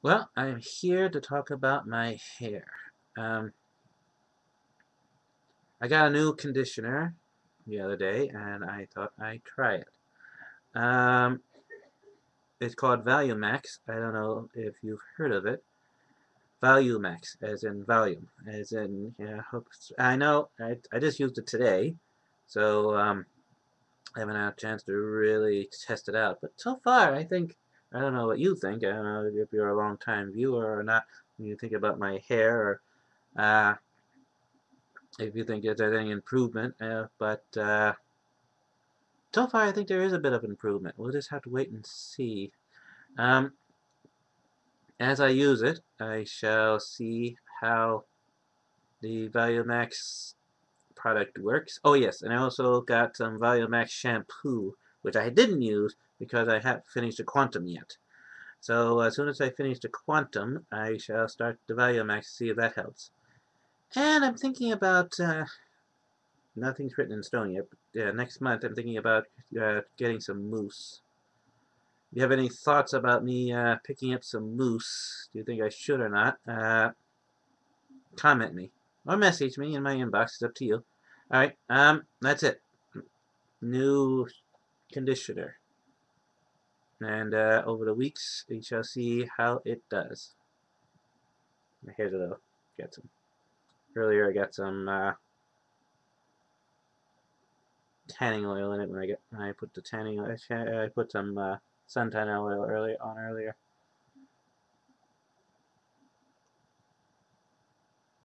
Well, I'm here to talk about my hair. Um, I got a new conditioner the other day, and I thought I'd try it. Um, it's called Volumax. I don't know if you've heard of it. Volumax, as in volume, as in yeah. I know. I just used it today, so I haven't had a chance to really test it out. But so far, I don't know what you think. I don't know if you're a long time viewer or not. When you think about my hair, or if you think there's any improvement. But so far, I think there is a bit of improvement. We'll just have to wait and see. Um, as I use it, I shall see how the ValueMax product works. Oh yes, and I also got some ValueMax shampoo, which I didn't use because I haven't finished the Quantum yet. So as soon as I finish the Quantum, I shall start the ValueMax to see if that helps. And I'm thinking about nothing's written in stone yet. But, next month, I'm thinking about getting some mousse. Do you have any thoughts about me picking up some mousse? Do you think I should or not? Comment me or message me in my inbox. It's up to you. All right. That's it. New conditioner, and over the weeks we shall see how it does. Here's a little. Get some. Earlier, I got some tanning oil in it when I put the tanning oil. I put some suntan oil earlier.